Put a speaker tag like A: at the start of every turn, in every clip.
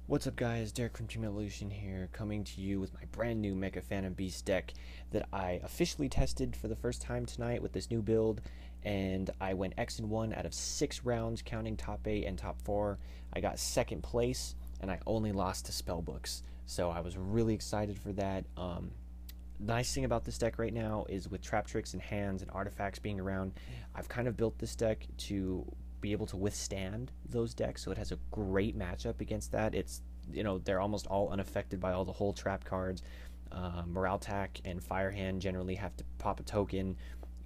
A: What's up guys, Derek from Team Evolution here, coming to you with my brand new Mecha Phantom Beast deck that I officially tested for the first time tonight with this new build, and I went X and 1 out of 6 rounds, counting top 8 and top 4. I got second place, and I only lost to Spellbooks, so I was really excited for that. The nice thing about this deck right now is with trap tricks and hands and artifacts being around, I've kind of built this deck to be able to withstand those decks, so it has a great matchup against that. It's, they're almost all unaffected by all the whole trap cards. Morale Tack and Fire Hand generally have to pop a token.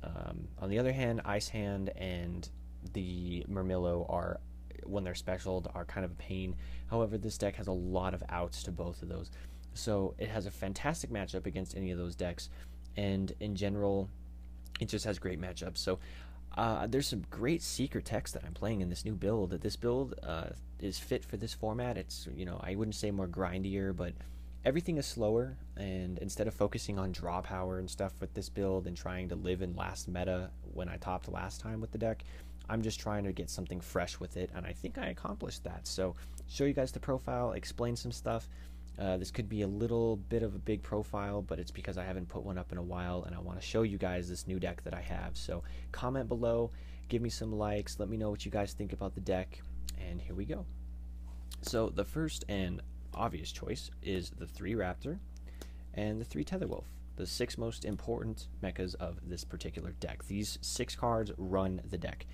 A: On the other hand, Ice Hand and the Murmillo are, when they're specialed, are kind of a pain. However, this deck has a lot of outs to both of those. So it has a fantastic matchup against any of those decks, and in general, it just has great matchups. So there's some great secret text that I'm playing in this new build. This build is fit for this format. It's, I wouldn't say more grindier, but everything is slower, and instead of focusing on draw power and stuff with this build and trying to live in last meta when I topped last time with the deck, I'm just trying to get something fresh with it, and I think I accomplished that. So show you guys the profile, explain some stuff. This could be a little bit of a big profile, but it's because I haven't put one up in a while, and I want to show you guys this new deck that I have. So comment below, give me some likes, let me know what you guys think about the deck, and here we go. So the first and obvious choice is the 3 Raptor and the 3 Tetherwolf, the 6 most important mechas of this particular deck. These 6 cards run the deck.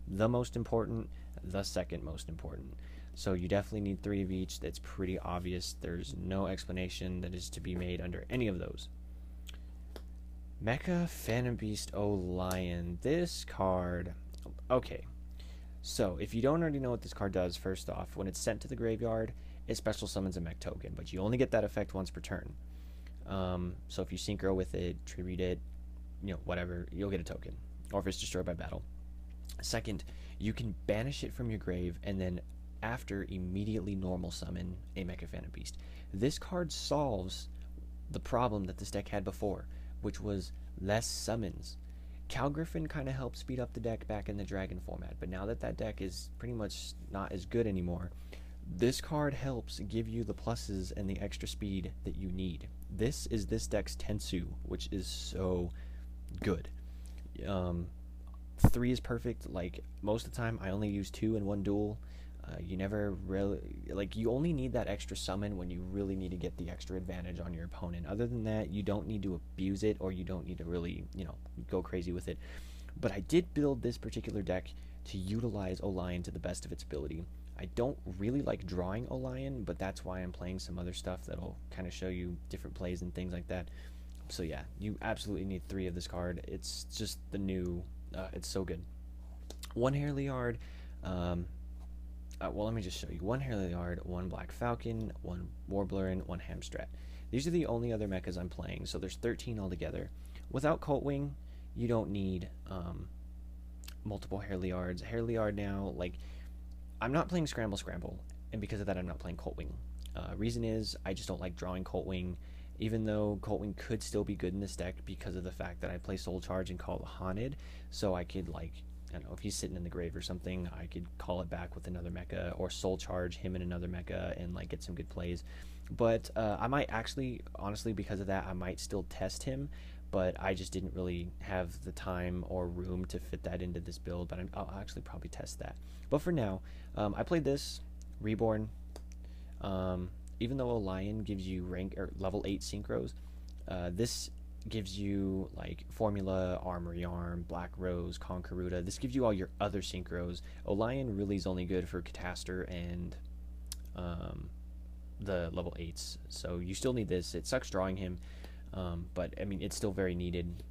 A: The most important, the second most important. So you definitely need 3 of each. That's pretty obvious. There's no explanation that is to be made under any of those. Mecha Phantom Beast Lion. This card... Okay. So, if you don't already know what this card does, first off, when it's sent to the graveyard, it special summons a mech token, but you only get that effect once per turn. So if you synchro with it, tribute it, whatever, you'll get a token. Or if it's destroyed by battle. Second, you can banish it from your grave, and then after immediately normal summon a Mecha Phantom Beast. This card solves the problem that this deck had before, which was less summons. Cal Griffin kind of helped speed up the deck back in the Dragon format, but now that that deck is pretty much not as good anymore, this card helps give you the pluses and the extra speed that you need. This is this deck's Tensu, which is so good. 3 is perfect. Like, most of the time I only use 2 in one duel. You never really, you only need that extra summon when you really need to get the extra advantage on your opponent. Other than that, you don't need to abuse it, or you don't need to really, go crazy with it. But I did build this particular deck to utilize Olion to the best of its ability. I don't really like drawing Olion, but that's why I'm playing some other stuff that'll kind of show you different plays and things like that. So yeah, you absolutely need 3 of this card. It's just the new, it's so good. 1 Herliard, well, let me just show you. 1 Herliard, 1 Black Falcon, 1 Warbler, and 1 Hamstrat. These are the only other mechas I'm playing, so there's 13 altogether. Without Coltwing, you don't need multiple Herliards. Herliard now, I'm not playing Scramble, and because of that, I'm not playing Coltwing. Reason is, I just don't like drawing Coltwing, even though Coltwing could still be good in this deck because of the fact that I play Soul Charge and call it Haunted, so I could, I don't know, if he's sitting in the grave or something, I could call it back with another mecha, or Soul Charge him in another mecha and get some good plays. But I might actually, honestly, because of that, I might still test him, but I just didn't really have the time or room to fit that into this build. But I'll actually probably test that. But for now, I played this Reborn. Even though Olion gives you rank or level 8 synchros, this gives you Formula, Armory Arm, Black Rose, Conqueruda. This gives you all your other synchros. Olion really is only good for Catastor and the level 8s, so you still need this. It sucks drawing him, but I mean, it's still very needed.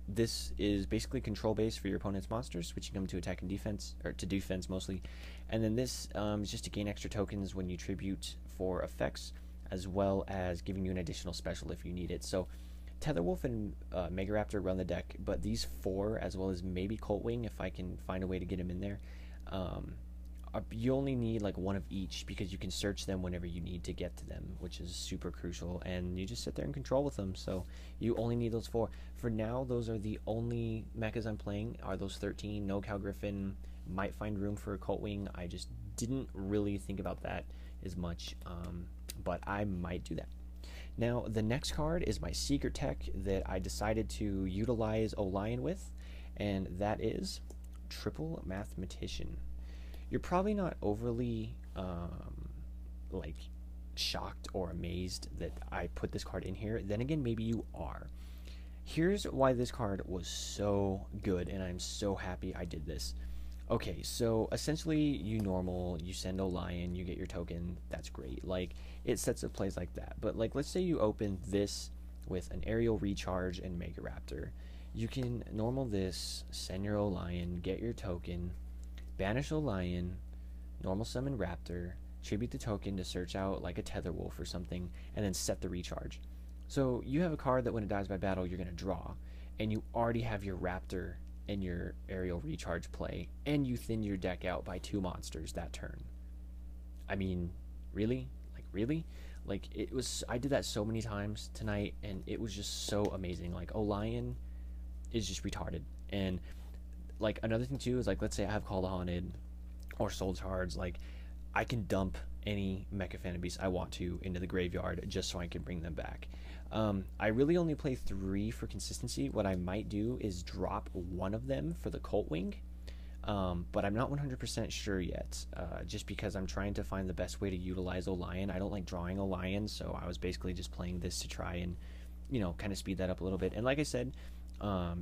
A: This is basically control base for your opponent's monsters, switching them to attack and defense, or to defense mostly. And then this is just to gain extra tokens when you tribute for effects, as well as giving you an additional special if you need it. So Tetherwolf and Mega Raptor run the deck, but these 4, as well as maybe Coltwing, if I can find a way to get him in there, you only need 1 of each, because you can search them whenever you need to get to them, which is super crucial, and you just sit there and control with them. So you only need those 4. For now, those are the only mechas I'm playing, are those 13. No Cal Griffin, might find room for a Cult Wing. I just didn't really think about that as much, but I might do that. Now, the next card is my secret tech that I decided to utilize Olion with, and that is Triple Mathematician. You're probably not overly like shocked or amazed that I put this card in here. Then again, maybe you are. Here's why this card was so good, and I'm so happy I did this. Okay, so essentially you send Olion, you get your token, that's great. Like, it sets up plays like that. But like, let's say you open this with an aerial recharge and Mega Raptor. You can normal this, send your Olion, get your token, banish Olion, normal summon Raptor, tribute the token to search out like a Tether Wolf or something, and then set the recharge. So you have a card that when it dies by battle, you're going to draw, and you already have your Raptor and your aerial recharge play, and you thin your deck out by 2 monsters that turn. I mean, really? Like, really? Like, it was, I did that so many times tonight, and it was just so amazing. Like, Olion is just retarded. And, like, another thing, too, is, like, let's say I have Call the Haunted or Soul Charge, like, I can dump any Mecha Phantom Beast I want to into the graveyard just so I can bring them back. I really only play 3 for consistency. What I might do is drop one of them for the Cult Wing, but I'm not 100% sure yet, just because I'm trying to find the best way to utilize Olion. I don't like drawing Olion, so I was basically just playing this to try and, you know, kind of speed that up a little bit. And like I said,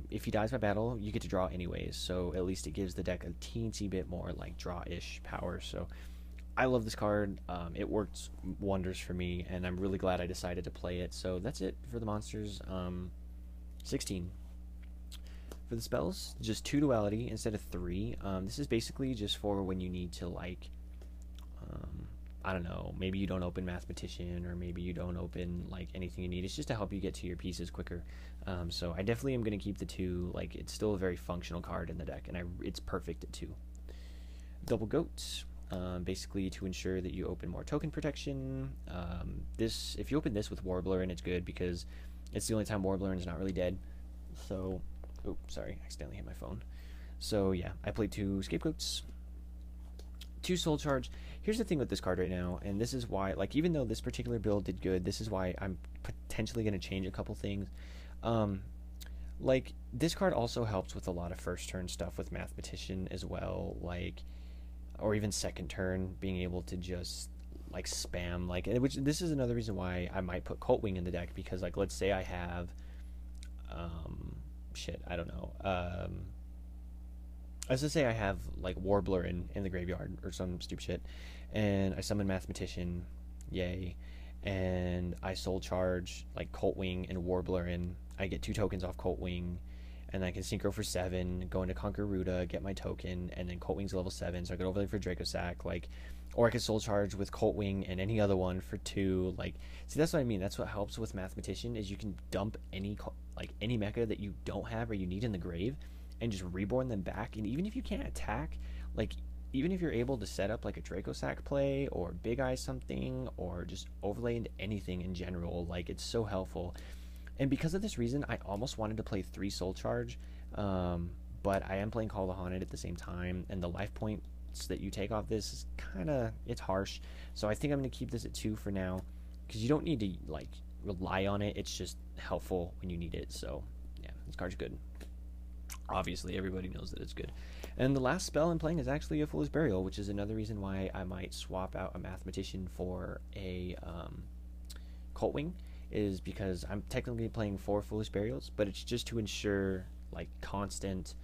A: if he dies by battle, you get to draw anyways, so at least it gives the deck a teensy bit more, like, draw-ish power, so I love this card. It worked wonders for me, and I'm really glad I decided to play it. So that's it for the monsters. 16. For the spells, just 2 duality instead of 3. This is basically just for when you need to, like, I don't know, maybe you don't open Mathematician, or maybe you don't open, like, anything you need. It's just to help you get to your pieces quicker. So I definitely am going to keep the 2. Like, it's still a very functional card in the deck, and it's perfect at 2. Double Goat. Basically to ensure that you open more token protection. If you open this with Warbler, and it's good because it's the only time Warbler is not really dead. So, oh, sorry, I accidentally hit my phone. So yeah, I played 2 Scapegoats, 2 Soul Charge. Here's the thing with this card right now, and this is why, like, even though this particular build did good, this is why I'm potentially going to change a couple things. Like, this card also helps with a lot of first turn stuff with Mathematician as well, like, or even second turn, being able to just, like, spam, like, which this is another reason why I might put Cult Wing in the deck, because, like, let's say I have, I don't know, let's just say I have, like, Warbler in the graveyard, or some stupid shit, and I summon Mathematician, yay, and I Soul Charge, like, Cult Wing and Warbler, and I get 2 tokens off Cult Wing, and I can Synchro for 7, go into Conquer Ruta, get my token, and then Cult Wing's level 7, so I could overlay for Draco Sack, like, or I could Soul Charge with Cult Wing and any other one for 2, like, see, that's what I mean, that's what helps with Mathematician, is you can dump any mecha that you don't have or you need in the grave, and just reborn them back, and even if you can't attack, like, even if you're able to set up, like, a Draco Sack play, or Big Eye something, or just overlay into anything in general, like, it's so helpful. And because of this reason, I almost wanted to play 3 Soul Charge, but I am playing Call the Haunted at the same time, and the life points that you take off this is kind of, it's harsh. So I think I'm going to keep this at 2 for now, because you don't need to, like, rely on it. It's just helpful when you need it. So yeah, this card's good. Obviously, everybody knows that it's good. And the last spell I'm playing is actually a Foolish Burial, which is another reason why I might swap out a Mathematician for a Cult Wing, is because I'm technically playing 4 Foolish Burials, but it's just to ensure, like, constant,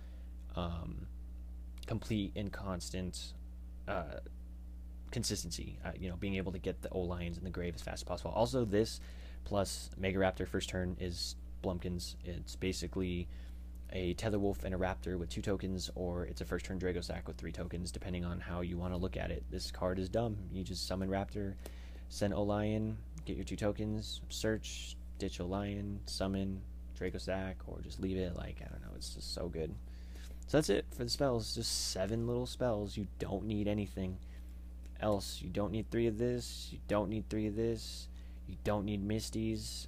A: complete and constant consistency, you know, being able to get the Olions in the grave as fast as possible. Also, this plus Mega Raptor first turn is Blumpkins. It's basically a Tether Wolf and a Raptor with 2 tokens, or it's a first turn Draco Sack with 3 tokens, depending on how you want to look at it. This card is dumb. You just summon Raptor, send Olion, get your 2 tokens, search, ditch Olion, summon Draco Sack, or just leave it. Like, I don't know, it's just so good. So that's it for the spells. Just 7 little spells. You don't need anything else. You don't need 3 of this. You don't need 3 of this. You don't need Misties.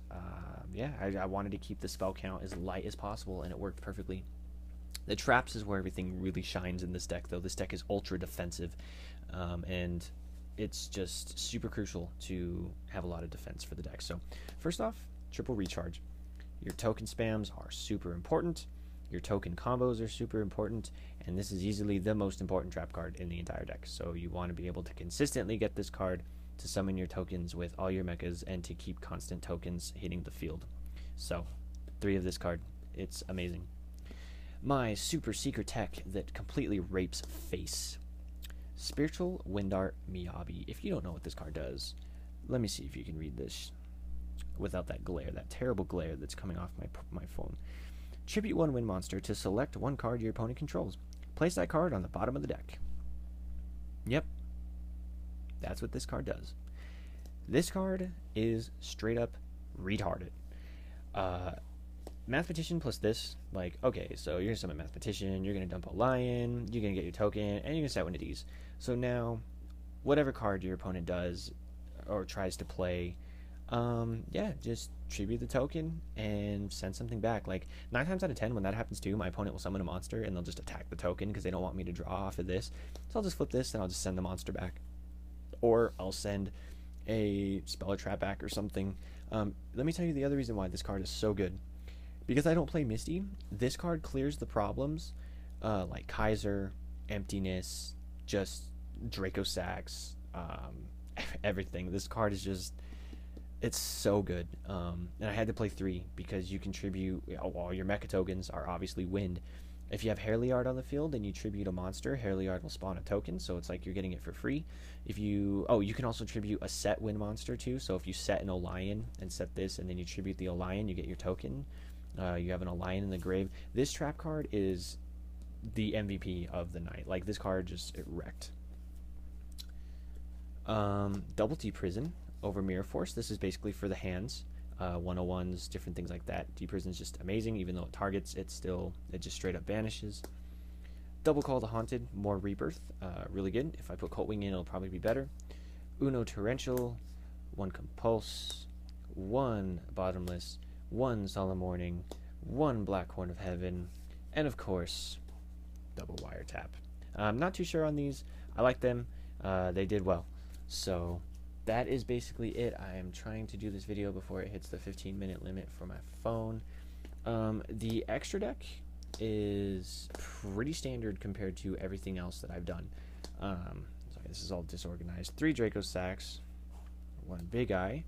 A: Yeah, I wanted to keep the spell count as light as possible, and it worked perfectly. The traps is where everything really shines in this deck, though. This deck is ultra defensive, and it's just super crucial to have a lot of defense for the deck. So first off, triple recharge. Your token spams are super important. Your token combos are super important, and this is easily the most important trap card in the entire deck. So you want to be able to consistently get this card to summon your tokens with all your mechas and to keep constant tokens hitting the field. So 3 of this card, it's amazing. My super secret tech that completely rapes face. Spiritual Windart Miyabi. If you don't know what this card does, let me see if you can read this without that glare, that terrible glare that's coming off my phone. Tribute 1 wind monster to select 1 card your opponent controls. Place that card on the bottom of the deck. Yep. That's what this card does. This card is straight up retarded. Mathematician plus this, like, okay, so you're going to summon Mathematician, you're going to dump a Lion, you're going to get your token, and you're going to set one of these. So now, whatever card your opponent does or tries to play, yeah, just tribute the token and send something back. Like, 9 times out of 10, when that happens too, my opponent will summon a monster and they'll just attack the token because they don't want me to draw off of this. So I'll just flip this and I'll just send the monster back. Or I'll send a spell or trap back or something. Let me tell you the other reason why this card is so good. Because I don't play Misty, this card clears the problems like Kaiser, Emptiness, just Draco Sax, everything. This card is just, it's so good. And I had to play 3 because you contribute, all your mecha tokens are obviously wind. If you have Herliard on the field and you tribute a monster, Herliard will spawn a token, so it's like you're getting it for free. If you, you can also tribute a set wind monster too, so if you set an Olion and set this and then you tribute the Olion, you get your token. You have an Olion in the grave. This trap card is the MVP of the night. Like, this card just, it wrecked. Double T Prison over Mirror Force. This is basically for the hands. 101s, different things like that. T Prison is just amazing. Even though it targets, it just straight up banishes. Double Call the Haunted, more Rebirth. Really good. If I put Cult Wing in, it'll probably be better. Uno Torrential, 1 Compulse, 1 Bottomless, 1 Solemn Warning, 1 Black Horn of Heaven, and of course, double Wiretap. I'm not too sure on these. I like them. They did well. So that is basically it. I am trying to do this video before it hits the 15-minute limit for my phone. The extra deck is pretty standard compared to everything else that I've done. Sorry, this is all disorganized. 3 Draco Sax, 1 Big Eye,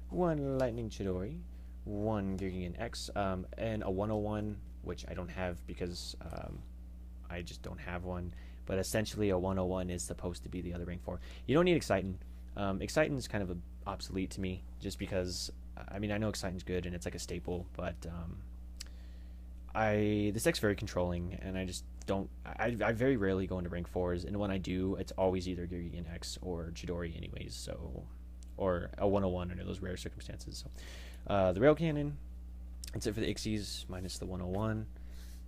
A: 1 Lightning Chidori, 1 Gigan X, and a 101, which I don't have because I just don't have one. But essentially, a 101 is supposed to be the other rank 4. You don't need Exciton. Exciton is kind of obsolete to me, just because, I mean, I know Exciton's good and it's like a staple, but this deck's very controlling, and I just don't. I very rarely go into rank 4s, and when I do, it's always either Gigan X or Chidori, anyways. So, or a 101 under those rare circumstances. So, the Rail Cannon. That's it for the Ixies, minus the 101.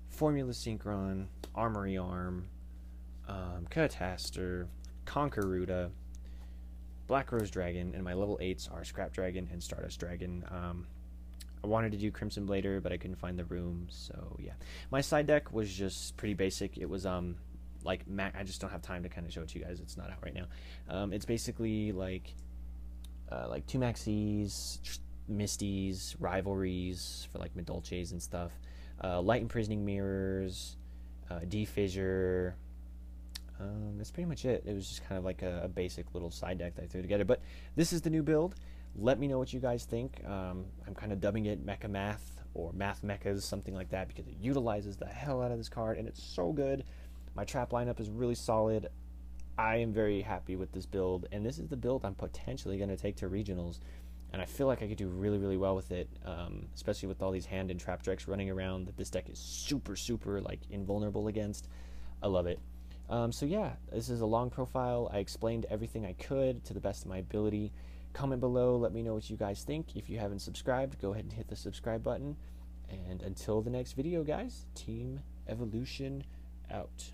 A: Formula Synchron, Armory Arm, Cataster, Conqueruda, Black Rose Dragon, and my level 8s are Scrap Dragon and Stardust Dragon. I wanted to do Crimson Blader, but I couldn't find the room, so yeah. My side deck was just pretty basic. It was like I just don't have time to kind of show it to you guys. It's not out right now. It's basically like 2 Maxis, Misties, Rivalries for like Madolches and stuff, Light Imprisoning Mirrors, D-Fissure. That's pretty much it. It was just kind of like a basic little side deck that I threw together. But this is the new build. Let me know what you guys think. I'm kind of dubbing it Mecha Math or Math Mechas, something like that, because it utilizes the hell out of this card, and it's so good. My trap lineup is really solid. I am very happy with this build, and this is the build I'm potentially going to take to regionals, and I feel like I could do really, really well with it, especially with all these hand and trap decks running around that this deck is super, super, like, invulnerable against. I love it. So yeah, this is a long profile. I explained everything I could to the best of my ability. Comment below, let me know what you guys think. If you haven't subscribed, go ahead and hit the subscribe button. And until the next video, guys, Team Evolution out.